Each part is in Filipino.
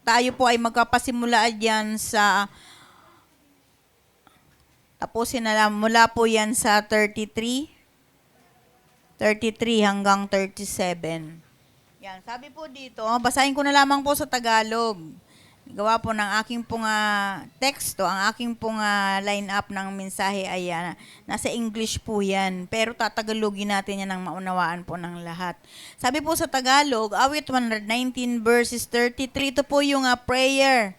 tayo po ay magkapasimula dyan sa, tapusin na lang, mula po yan sa 33 hanggang 37. Yan, sabi po dito, basahin ko na lamang po sa Tagalog. Gawa po ng aking pong teksto, ang aking pong line up ng mensahe ay nasa English po yan. Pero tatagalogin natin yan ng maunawaan po ng lahat. Sabi po sa Tagalog, awit 119 verses 33, ito po yung prayer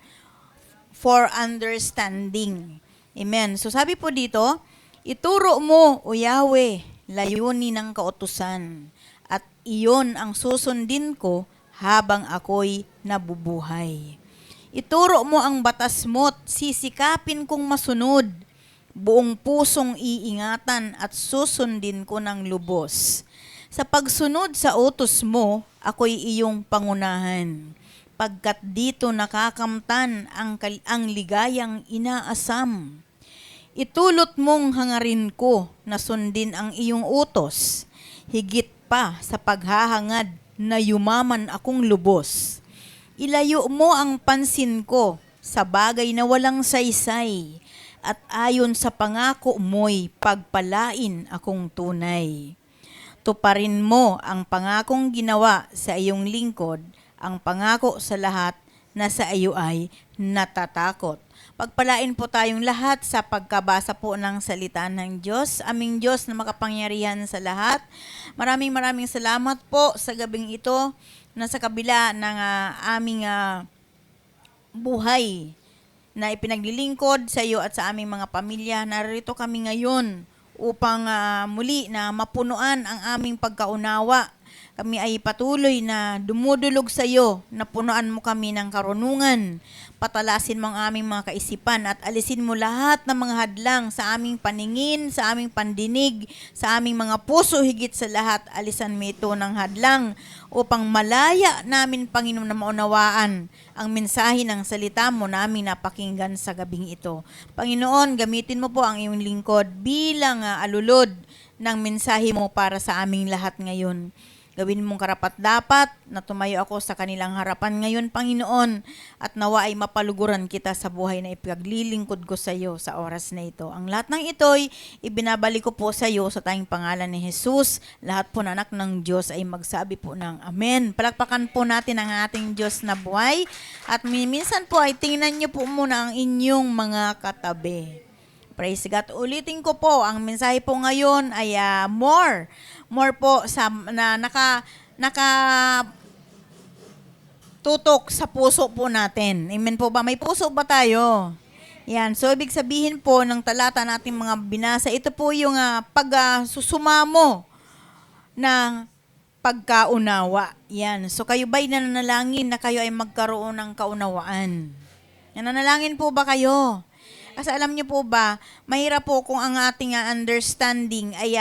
for understanding. Amen. So sabi po dito, ituro mo, O Yahweh, layunin ng kautusan, at iyon ang susundin ko habang ako'y nabubuhay. Ituro mo ang batas mo't sisikapin kong masunod. Buong pusong iingatan at susundin ko ng lubos. Sa pagsunod sa utos mo, ako'y iyong pangunahan. Pagkat dito nakakamtan ang ligayang inaasam. Itulot mong hangarin ko na sundin ang iyong utos. Higit pa sa paghahangad na yumaman akong lubos. Ilayo mo ang pansin ko sa bagay na walang saysay, at ayon sa pangako mo'y pagpalain akong tunay. Tuparin mo ang pangakong ginawa sa iyong lingkod, ang pangako sa lahat na sa iyo ay natatakot. Pagpalain po tayong lahat sa pagkabasa po ng salita ng Diyos. Aming Diyos na makapangyarihan sa lahat. Maraming salamat po sa gabing ito na sa kabila ng aming buhay na ipinaglilingkod sa iyo at sa aming mga pamilya, narito kami ngayon upang muli na mapunuan ang aming pagkaunawa. Kami ay patuloy na dumudulog sa iyo, na punuan mo kami ng karunungan. Patalasin mo ang aming mga kaisipan at alisin mo lahat ng mga hadlang sa aming paningin, sa aming pandinig, sa aming mga puso, higit sa lahat, alisan mo ito ng hadlang upang malaya namin, Panginoon, na maunawaan ang mensahe ng salita mo na aming napakinggan sa gabing ito. Panginoon, gamitin mo po ang iyong lingkod bilang alulod ng mensahe mo para sa aming lahat ngayon. Gawin mong karapat-dapat na tumayo ako sa kanilang harapan ngayon, Panginoon, at nawa ay mapaluguran kita sa buhay na ipaglilingkod ko sa iyo sa oras na ito. Ang lahat ng ito'y ibinabalik ko po sa iyo sa tayong pangalan ni Jesus. Lahat po na anak ng Diyos ay magsabi po ng Amen. Palakpakan po natin ang ating Diyos na buhay. At minsan po ay tingnan niyo po muna ang inyong mga katabi. Praise God. Ulitin ko po, ang mensahe po ngayon ay more po sa na naka tutok sa puso po natin. Amen po ba? May puso ba tayo? Yan. So, ibig sabihin po ng talata nating mga binasa, ito po yung pagsusumamo ng pagkaunawa. Yan. So, kayo ba'y nananalangin na kayo ay magkaroon ng kaunawaan? Nananalangin po ba kayo? Kasi alam niyo po ba, mahirap po kung ang ating understanding ay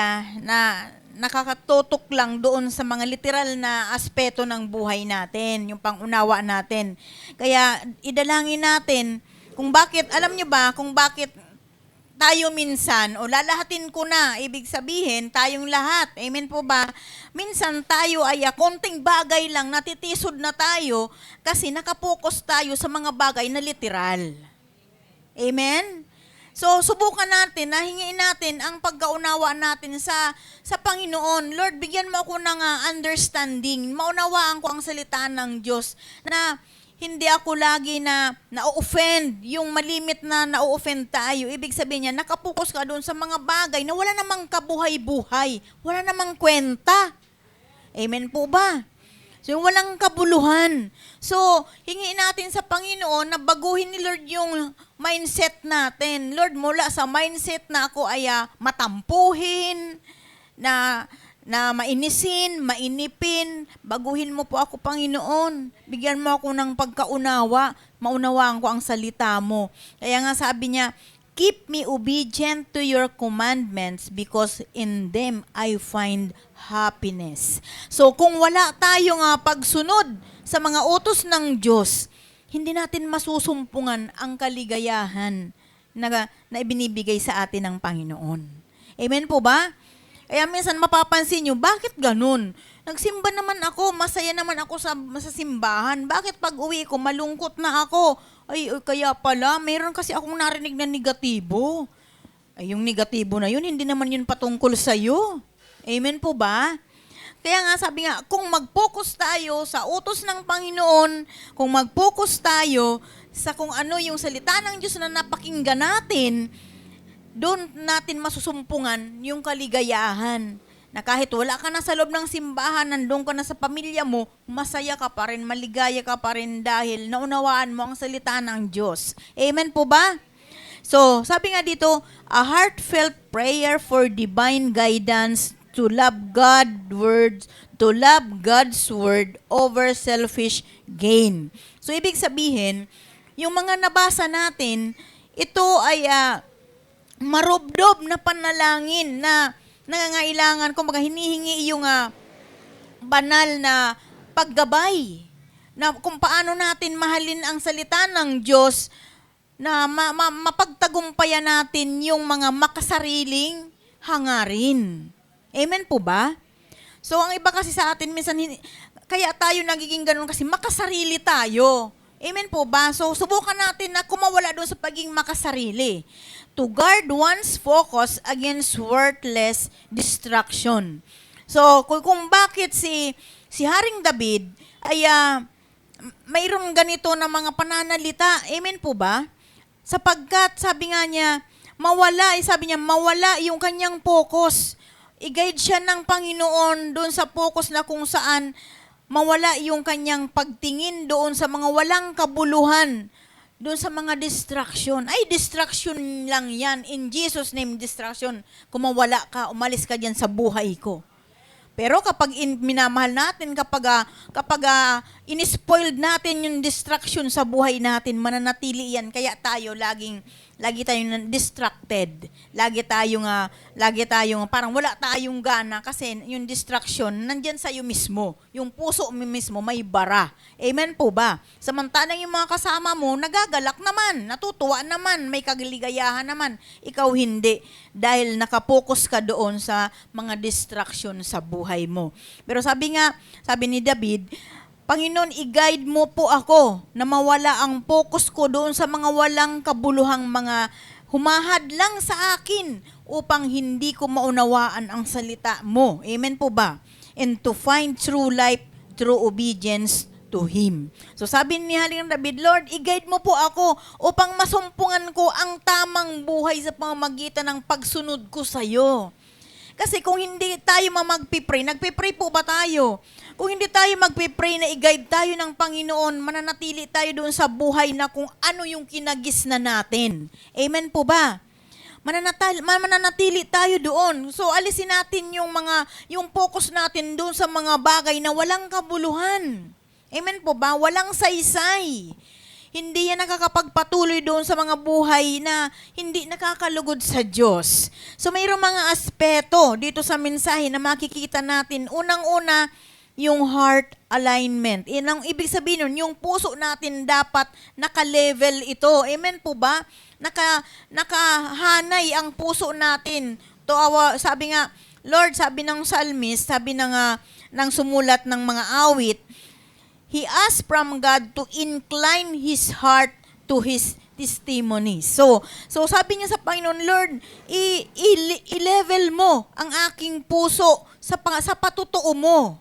nakakatutok lang doon sa mga literal na aspeto ng buhay natin, yung pangunawa natin. Kaya idalangin natin kung bakit, alam niyo ba, kung bakit tayo minsan, o lalahatin ko na, ibig sabihin, tayong lahat, amen po ba? Minsan tayo ay konting bagay lang, natitisod na tayo kasi nakapokus tayo sa mga bagay na literal. Amen? So, subukan natin, hingiin natin ang pagkaunawa natin sa Panginoon. Lord, bigyan mo ako ng understanding. Maunawaan ko ang salita ng Diyos na hindi ako lagi na-offend, yung malimit na na-offend tayo. Ibig sabihin niya, nakapokus ka doon sa mga bagay na wala namang kabuhay-buhay, wala namang kwenta. Amen po ba? So, yung walang kabuluhan. So, hingiin natin sa Panginoon na baguhin ni Lord yung mindset natin. Lord, mula sa mindset na ako ay matampuhin, na mainisin, mainipin, baguhin mo po ako, Panginoon. Bigyan mo ako ng pagkaunawa, maunawaan ko ang salita mo. Kaya nga sabi niya, keep me obedient to your commandments because in them I find happiness. So kung wala tayong pagsunod sa mga utos ng Diyos, hindi natin masusumpungan ang kaligayahan na ibinibigay sa atin ng Panginoon. Amen po ba? Kaya minsan mapapansin nyo, bakit ganun? Nagsimba naman ako, masaya naman ako sa simbahan. Bakit pag uwi ko, malungkot na ako? Ay, kaya pala, meron kasi akong narinig na negatibo. Ay, yung negatibo na yun, hindi naman yun patungkol sa'yo. Amen po ba? Kaya nga sabi nga, kung mag-focus tayo sa utos ng Panginoon, kung mag-focus tayo sa kung ano yung salita ng Diyos na napakinggan natin, doon natin masusumpungan yung kaligayahan. Na kahit wala ka na sa loob ng simbahan, nandun ka na sa pamilya mo, masaya ka pa rin, maligaya ka pa rin dahil naunawaan mo ang salita ng Diyos. Amen po ba? So, sabi nga dito, a heartfelt prayer for divine guidance to love God's word over selfish gain. So, ibig sabihin, yung mga nabasa natin, ito ay marubdob na panalangin na nangangailangan, kumbaga hinihingi yung banal na paggabay na kung paano natin mahalin ang salita ng Diyos na mapagtagumpayan natin yung mga makasariling hangarin. Amen po ba? So, ang iba kasi sa atin, minsan, kaya tayo nagiging ganun kasi makasarili tayo. Amen po ba? So, subukan natin na kumawala doon sa pagiging makasarili. To guard one's focus against worthless distraction. So, kung bakit si Haring David ay mayroon ganito na mga pananalita. Amen po ba? Sapagkat, sabi nga niya, mawala yung kanyang focus. I-guide siya ng Panginoon doon sa focus na kung saan mawala yung kanyang pagtingin doon sa mga walang kabuluhan, doon sa mga distraction. Ay, distraction lang yan. In Jesus' name, distraction. Kung mawala ka, umalis ka dyan sa buhay ko. Pero kapag minamahal natin, kapag in-spoiled natin yung distraction sa buhay natin, mananatili yan. Kaya lagi tayong distracted. Lagi tayong parang wala tayong gana kasi yung distraction nandyan sa iyo mismo. Yung puso mo mismo may bara. Amen po ba? Samantalang yung mga kasama mo nagagalak naman, natutuwa naman, may kagaligayahan naman. Ikaw hindi dahil nakapokus ka doon sa mga distraction sa buhay mo. Pero sabi ni David, Panginoon, i-guide mo po ako na mawala ang focus ko doon sa mga walang kabuluhang mga humahad lang sa akin upang hindi ko maunawaan ang salita mo. Amen po ba? And to find true life through obedience to Him. So sabi ni Haring David, Lord, i-guide mo po ako upang masumpungan ko ang tamang buhay sa pamamagitan ng pagsunod ko sa iyo. Kasi kung hindi tayo magpipray, nagpipray po ba tayo? Kung hindi tayo magpipray na i-guide tayo ng Panginoon, mananatili tayo doon sa buhay na kung ano yung kinagis na natin. Amen po ba? Mananatili tayo doon. So alisin natin yung focus natin doon sa mga bagay na walang kabuluhan. Amen po ba? Walang saysay. Hindi yan nakakapagpatuloy doon sa mga buhay na hindi nakakalugod sa Diyos. So mayroong mga aspeto dito sa mensahe na makikita natin. Unang-una, yung heart alignment. Ang ibig sabihin nun, yung puso natin dapat naka-level ito. Amen po ba? Nakahanay ang puso natin. Sabi nga, Lord, sabi ng psalmist, sabi ng sumulat ng mga awit, he asked from God to incline his heart to his testimony. So sabi niya sa Panginoon, Lord, i-level mo ang aking puso sa patutuo mo.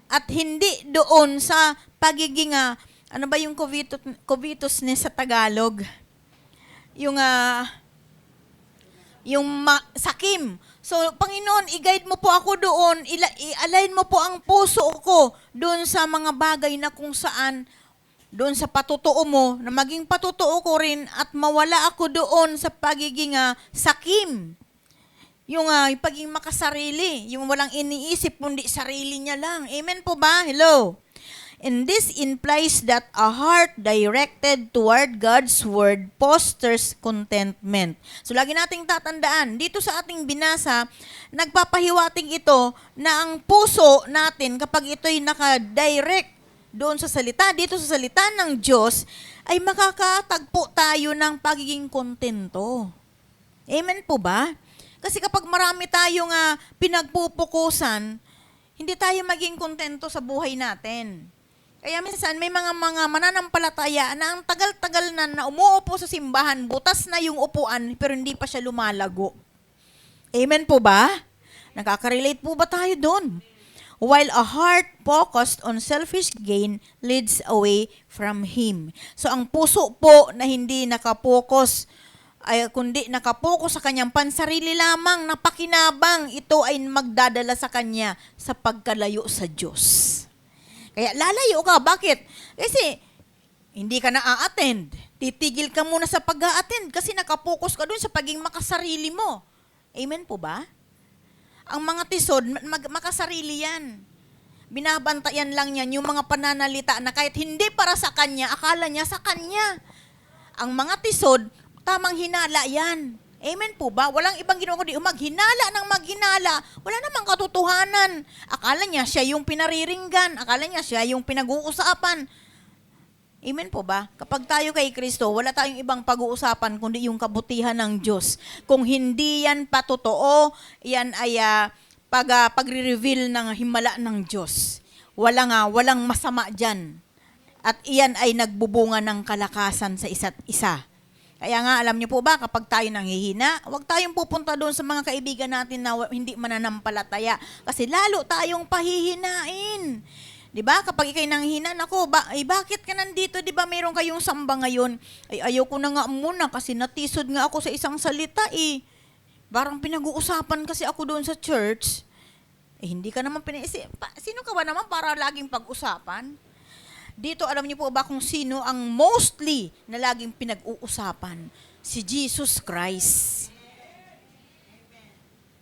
At hindi doon sa pagiging, ano ba yung covetousness sa Tagalog? Sakim. So, Panginoon, i-guide mo po ako doon, i-align mo po ang puso ko doon sa mga bagay na kung saan, doon sa patutuo mo, na maging patutuo ko rin at mawala ako doon sa pagiging sakim. Yung pagiging makasarili, yung walang iniisip, kundi sarili niya lang. Amen po ba? Hello? And this implies that a heart directed toward God's Word fosters contentment. So lagi nating tatandaan, dito sa ating binasa, nagpapahiwatig ito na ang puso natin kapag ito'y nakadirect doon sa salita, dito sa salita ng Diyos, ay makakatagpo tayo ng pagiging kontento. Amen po ba? Kasi kapag marami tayong pinagpupukusan, hindi tayo maging kontento sa buhay natin. Kaya minsan may mga mananampalataya na ang tagal-tagal na umuupo sa simbahan, butas na yung upuan, pero hindi pa siya lumalago. Amen po ba? Nakaka-relate po ba tayo doon? While a heart focused on selfish gain leads away from Him. So ang puso po na hindi nakapokus, kundi nakapokus sa kanyang pansarili lamang na pakinabang, ito ay magdadala sa kanya sa pagkalayo sa Diyos. Kaya lalayo ka. Bakit? Kasi hindi ka na-a-attend. Titigil ka muna sa pag-a-attend kasi nakapokus ka dun sa pagiging makasarili mo. Amen po ba? Ang mga tisod, makasarili yan. Binabantayan lang yan yung mga pananalita na kahit hindi para sa kanya, akala niya sa kanya. Ang mga tisod, tamang hinala yan. Amen po ba? Walang ibang ginawa kundi maghinala ng maghinala. Wala namang katotohanan. Akala niya siya yung pinariringgan. Akala niya siya yung pinag-uusapan. Amen po ba? Kapag tayo kay Kristo, wala tayong ibang pag-uusapan kundi yung kabutihan ng Diyos. Kung hindi yan patotoo, yan ay pagre-reveal ng himala ng Diyos. Walang masama dyan. At iyan ay nagbubunga ng kalakasan sa isa't isa. Kaya nga, alam niyo po ba, kapag tayo nanghihina, huwag tayong pupunta doon sa mga kaibigan natin na hindi mananampalataya. Kasi lalo tayong pahihinain. 'Di ba? Kapag ikay nanghina, nako, bakit ka nandito? 'Di ba meron kayong samba ngayon? Ay ayoko na nga muna kasi natisod nga ako sa isang salita eh. Parang pinag-uusapan kasi ako doon sa church. Hindi ka naman pinaisip. Sino ka ba naman para laging pag-usapan? Dito, alam niyo po ba kung sino ang mostly na laging pinag-uusapan? Si Jesus Christ.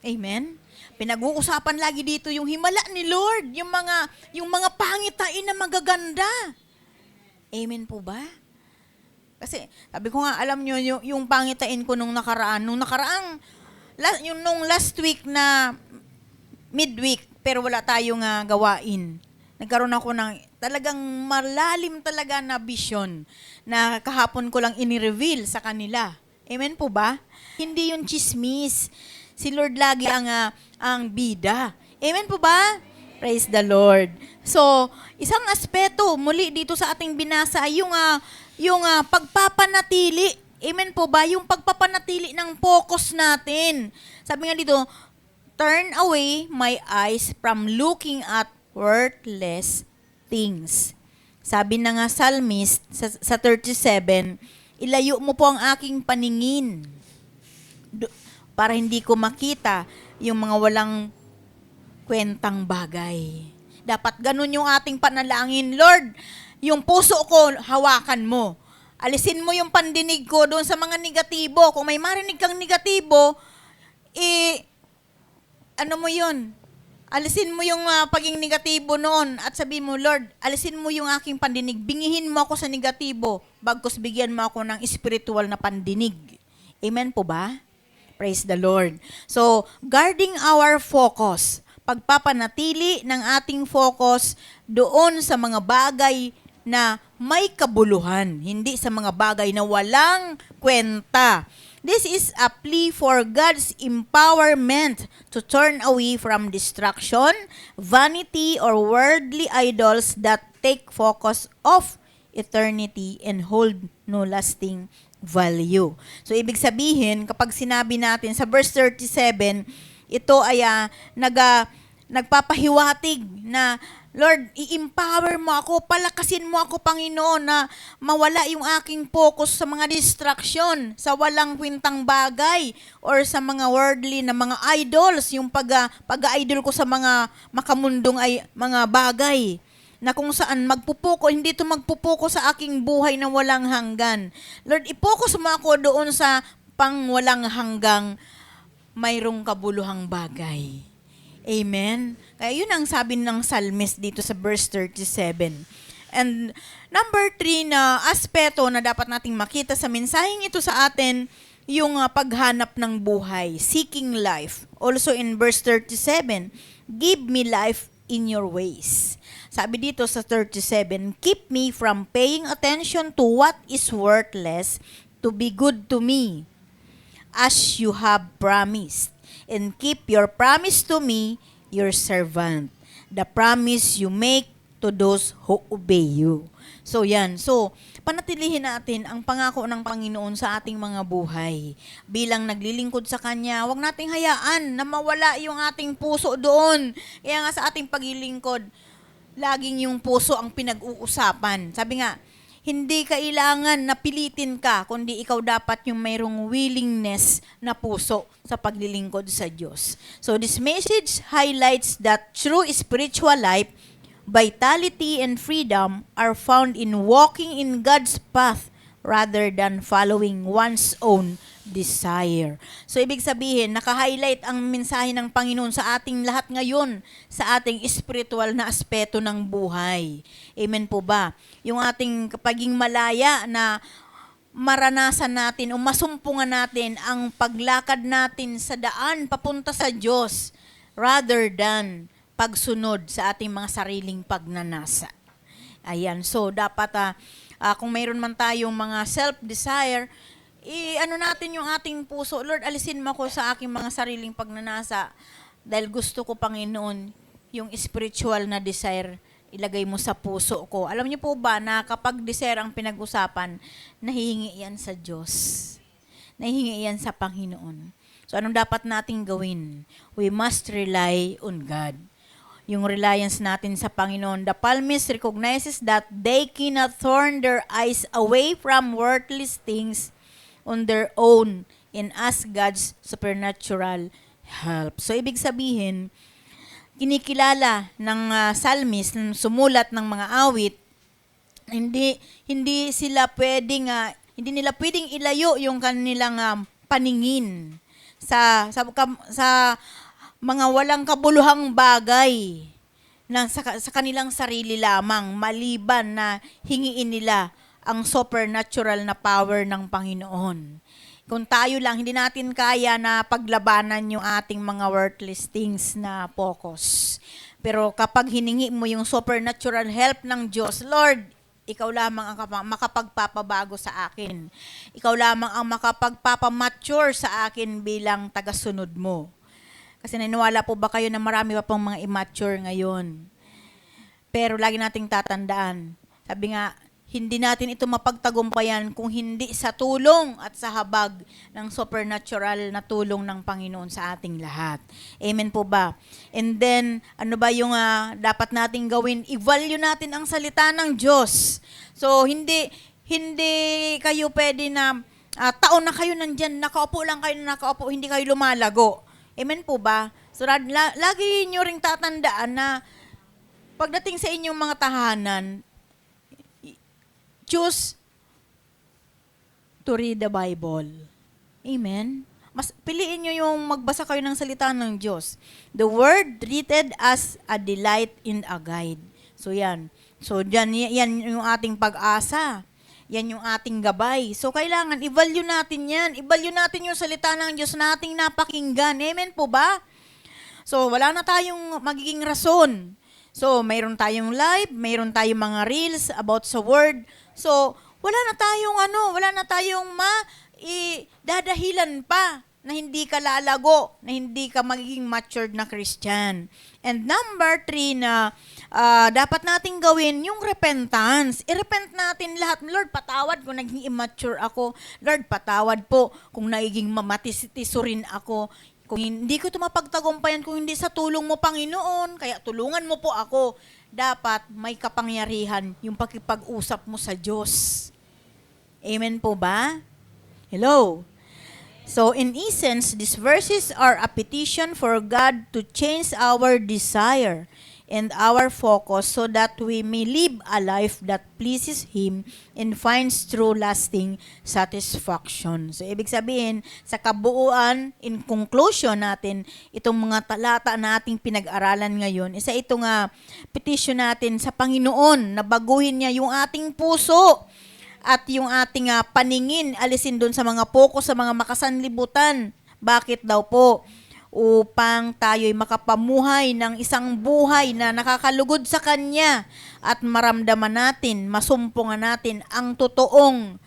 Amen? Pinag-uusapan lagi dito yung himala ni Lord, yung mga pangitain na magaganda. Amen po ba? Kasi, sabi ko nga, alam nyo, yung pangitain ko nung nakaraang, nung last week na midweek, pero wala tayong gawain. Nagkaroon ako ng talagang malalim talaga na vision na kahapon ko lang ini-reveal sa kanila. Amen po ba? Hindi yung chismis. Si Lord lagi ang bida. Amen po ba? Praise the Lord. So, isang aspeto muli dito sa ating binasa ay yung pagpapanatili. Amen po ba? Yung pagpapanatili ng focus natin. Sabi nga dito, turn away my eyes from looking at worthless things. Sabi na nga psalmist sa 37, ilayo mo po ang aking paningin para hindi ko makita yung mga walang kwentang bagay. Dapat ganun yung ating panalangin. Lord, yung puso ko, hawakan mo. Alisin mo yung pandinig ko doon sa mga negatibo. Kung may marinig kang negatibo, ano mo yun? Alisin mo yung paging negatibo noon at sabihin mo, Lord, alisin mo yung aking pandinig. Bingihin mo ako sa negatibo, bagkus bigyan mo ako ng spiritual na pandinig. Amen po ba? Praise the Lord. So, guarding our focus, pagpapanatili ng ating focus doon sa mga bagay na may kabuluhan, hindi sa mga bagay na walang kwenta. This is a plea for God's empowerment to turn away from distraction, vanity, or worldly idols that take focus of eternity and hold no lasting value. So, ibig sabihin, kapag sinabi natin sa verse 37, ito ay nagpapahiwatig na, Lord, i-empower mo ako, palakasin mo ako, Panginoon, na mawala yung aking focus sa mga distraction, sa walang kwentang bagay, or sa mga worldly na mga idols, yung pag-idol ko sa mga makamundong mga bagay, na kung saan hindi ito magpupuko sa aking buhay na walang hanggan. Lord, i-focus mo ako doon sa pang walang hanggang mayroong kabuluhang bagay. Amen? Kaya yun ang sabi ng psalmist dito sa verse 37. And number 3 na aspeto na dapat nating makita sa mensaheng ito sa atin, yung paghanap ng buhay, seeking life. Also in verse 37, give me life in your ways. Sabi dito sa 37, keep me from paying attention to what is worthless to be good to me, as you have promised. And keep your promise to me, your servant. the promise you make to those who obey you. So yan. So, panatilihin natin ang pangako ng Panginoon sa ating mga buhay. Bilang naglilingkod sa Kanya, huwag nating hayaan na mawala yung ating puso doon. Kaya nga sa ating paglilingkod, laging yung puso ang pinag-uusapan. Sabi nga, hindi kailangan na pilitin ka, kundi ikaw dapat yung mayroong willingness na puso sa paglilingkod sa Diyos. So this message highlights that true spiritual life, vitality, and freedom are found in walking in God's path rather than following one's own desire. So, ibig sabihin, naka-highlight ang mensahe ng Panginoon sa ating lahat ngayon, sa ating spiritual na aspeto ng buhay. Amen po ba? Yung ating pagiging malaya na maranasan natin o masumpungan natin ang paglakad natin sa daan papunta sa Diyos rather than pagsunod sa ating mga sariling pagnanasa. Ayan, so dapat kung mayroon man tayong mga self-desire, ano natin yung ating puso, Lord, alisin mo ko sa aking mga sariling pagnanasa dahil gusto ko, Panginoon, yung spiritual na desire, ilagay mo sa puso ko. Alam niyo po ba na kapag desire ang pinag-usapan, nahihingi yan sa Diyos. Nahihingi yan sa Panginoon. So anong dapat nating gawin? We must rely on God. Yung reliance natin sa Panginoon. The psalmist recognizes that they cannot turn their eyes away from worthless things on their own and ask God's supernatural help. So, ibig sabihin, kinikilala ng psalmist, ng sumulat ng mga awit, hindi nila pwedeng ilayo yung kanilang paningin sa mga walang kabuluhang bagay na sa kanilang sarili lamang, maliban na hingiin nila ang supernatural na power ng Panginoon. Kung tayo lang, hindi natin kaya na paglabanan yung ating mga worthless things na focus. Pero kapag hiningi mo yung supernatural help ng Diyos, Lord, ikaw lamang ang makapagpapabago sa akin. Ikaw lamang ang makapagpapamature sa akin bilang tagasunod mo. Kasi naniwala po ba kayo na marami pa pong mga immature ngayon? Pero lagi nating tatandaan. Sabi nga, hindi natin ito mapagtagumpayan kung hindi sa tulong at sa habag ng supernatural na tulong ng Panginoon sa ating lahat. Amen po ba? And then, ano ba yung dapat nating gawin? I-value natin ang salita ng Diyos. So, hindi kayo pwede na taon na kayo nandyan, nakaupo lang kayo na nakaupo, hindi kayo lumalago. Amen po ba? So, lagi nyo ring tatandaan na pagdating sa inyong mga tahanan, choose to read the Bible. Amen? Mas piliin nyo yung magbasa kayo ng salita ng Diyos. The Word treated as a delight in a guide. So, yan. So, yan yung ating pag-asa. Yan yung ating gabay. So, kailangan, i-value natin yan. I-value natin yung salita ng Diyos na ating napakinggan. Amen po ba? So, wala na tayong magiging rason. So, mayroon tayong live, mayroon tayong mga reels about sa Word. So, wala na tayong dadahilan pa na hindi ka lalago, na hindi ka magiging matured na Christian. And number 3 na dapat nating gawin, yung repentance. I-repent natin lahat. Lord, patawad kung naging immature ako. Lord, patawad po kung naging mamatisisurin ako. Kung hindi ko ito mapagtagumpayan, kung hindi sa tulong mo, Panginoon, kaya tulungan mo po ako. Dapat may kapangyarihan yung pakipag-usap mo sa Diyos. Amen po ba? Hello? So, in essence, these verses are a petition for God to change our desire and our focus so that we may live a life that pleases Him and finds true lasting satisfaction. So, ibig sabihin, sa kabuuan, in conclusion natin, itong mga talata na ating pinag-aralan ngayon, isa itong petition natin sa Panginoon na baguhin niya yung ating puso at yung ating paningin, alisin doon sa mga focus, sa mga makasanlibutan. Bakit daw po? Upang tayo'y makapamuhay ng isang buhay na nakakalugod sa Kanya at maramdaman natin, masumpungan natin ang totoong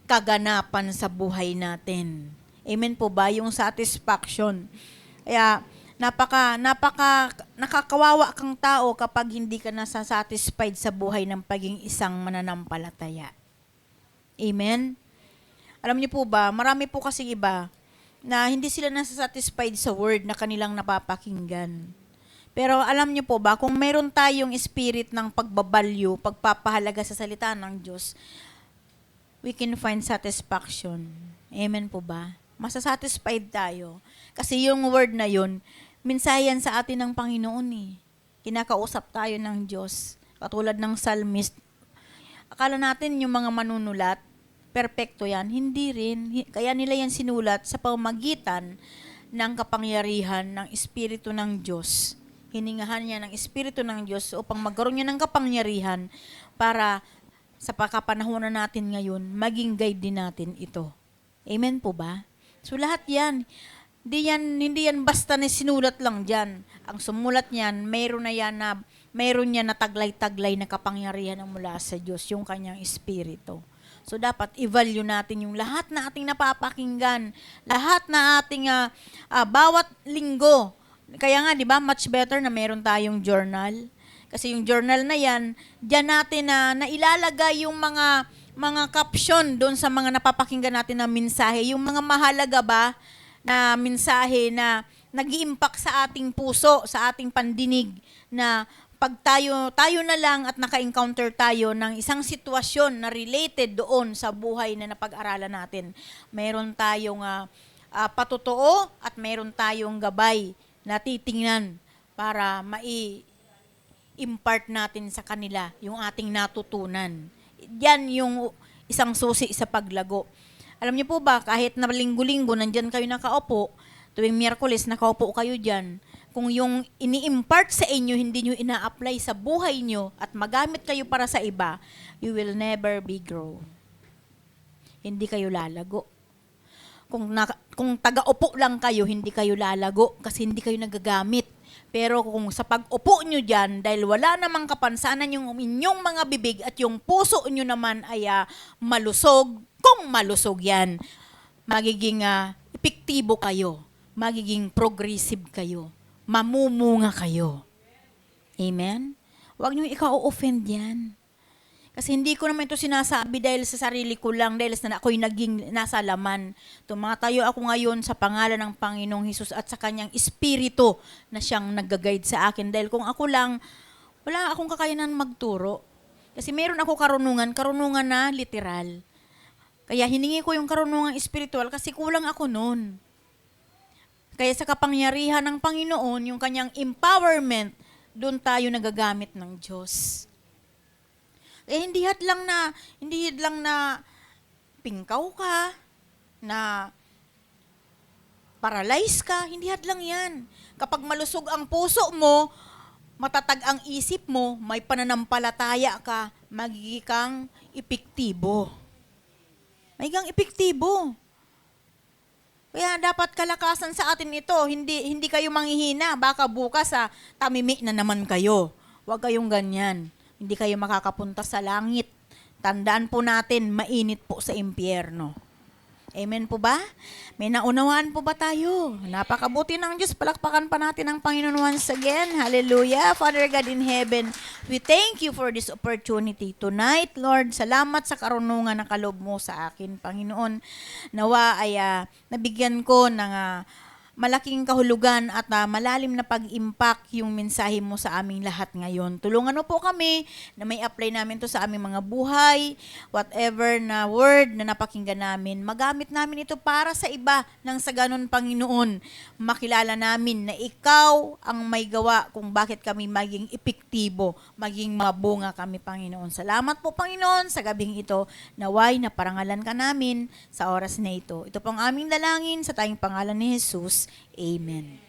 kaganapan sa buhay natin. Amen po ba? Yung satisfaction. Kaya, Nakakawawa kang tao kapag hindi ka nasa-satisfied sa buhay ng pagiging isang mananampalataya. Amen? Alam niyo po ba, marami po kasi iba na hindi sila nasa-satisfied sa word na kanilang napapakinggan. Pero alam niyo po ba, kung meron tayong spirit ng pagbabalyo, pagpapahalaga sa salita ng Diyos, we can find satisfaction. Amen po ba? Masasatisfied tayo. Kasi yung word na yun, mensahe yan sa atin ng Panginoon eh. Kinakausap tayo ng Diyos. Katulad ng psalmist. Akala natin yung mga manunulat, perpekto yan. Hindi rin. Kaya nila yan sinulat sa pamamagitan ng kapangyarihan ng Espiritu ng Diyos. Hiningahan niya ng Espiritu ng Diyos upang magkaroon niya ng kapangyarihan para sa pagkapanahonan natin ngayon, maging guide din natin ito. Amen po ba? So lahat yan. Hindi yan basta na sinulat lang dyan. Ang sumulat niyan, mayroon niya na taglay-taglay na kapangyarihan ng mula sa Diyos, yung kanyang espiritu. So dapat i-value natin yung lahat na ating napapakinggan, lahat na ating bawat linggo. Kaya nga, di ba, much better na mayroon tayong journal. Kasi yung journal na yan, diyan natin na ilalagay yung mga caption doon sa mga napapakinggan natin na mensahe. Yung mga mahalaga ba na mensahe na nag-i-impact sa ating puso, sa ating pandinig, na pag tayo na lang at naka-encounter tayo ng isang sitwasyon na related doon sa buhay na napag-aralan natin, mayroon tayong patotoo at mayroon tayong gabay na titingnan para mai-impart natin sa kanila yung ating natutunan. Yan yung isang susi sa paglago. Alam niyo po ba, kahit na linggo-linggo, nandyan kayo nakaupo, tuwing Miyerkules, nakaupo kayo dyan, kung yung ini-impart sa inyo, hindi nyo ina-apply sa buhay nyo at magamit kayo para sa iba, you will never be grow. Hindi kayo lalago. Kung taga-upo lang kayo, hindi kayo lalago kasi hindi kayo nagagamit. Pero kung sa pag-upo nyo dyan, dahil wala namang kapansanan yung inyong mga bibig at yung puso nyo naman ay malusog, kung malusog yan, magiging epektibo kayo, magiging progressive kayo, mamumunga kayo. Amen? Huwag nyo ika-offend yan. Kasi hindi ko naman ito sinasabi dahil sa sarili ko lang, dahil sa ako'y naging nasa laman. Tumatayo ako ngayon sa pangalan ng Panginoong Hesus at sa kanyang espiritu na siyang nag-guide sa akin. Dahil kung ako lang, wala akong kakayanan magturo. Kasi meron ako karunungan na literal. Kaya hiningi ko yung karunungan espiritual kasi kulang ako noon. Kaya sa kapangyarihan ng Panginoon, yung kanyang empowerment, doon tayo nagagamit ng Diyos. Hindi lang na pingkaw ka, na paralyze ka, hindi lang yan. Kapag malusog ang puso mo, matatag ang isip mo, may pananampalataya ka, magiging kang epektibo. Magiging epektibo. Kaya dapat kalakasan sa atin ito, hindi kayo manghihina, baka bukas tamimi na naman kayo. Huwag kayong ganyan. Hindi kayo makakapunta sa langit. Tandaan po natin, mainit po sa impyerno. Amen po ba? May naunawaan po ba tayo? Napakabuti ng Diyos. Palakpakan pa natin ang Panginoon once again. Hallelujah. Father God in heaven, we thank you for this opportunity tonight, Lord. Salamat sa karunungan na kaloob mo sa akin, Panginoon. Nawa ay nabigyan ko ng malaking kahulugan at malalim na pag-impact yung mensahe mo sa aming lahat ngayon. Tulungan mo po kami na may apply namin to sa aming mga buhay, whatever na word na napakinggan namin. Magamit namin ito para sa iba nang sa ganun, Panginoon. Makilala namin na ikaw ang may gawa kung bakit kami maging epektibo, maging mabunga kami, Panginoon. Salamat po, Panginoon, sa gabing ito. Naway na parangalan ka namin sa oras na ito. Ito pong aming dalangin sa tayong pangalan ni Jesus. Amen.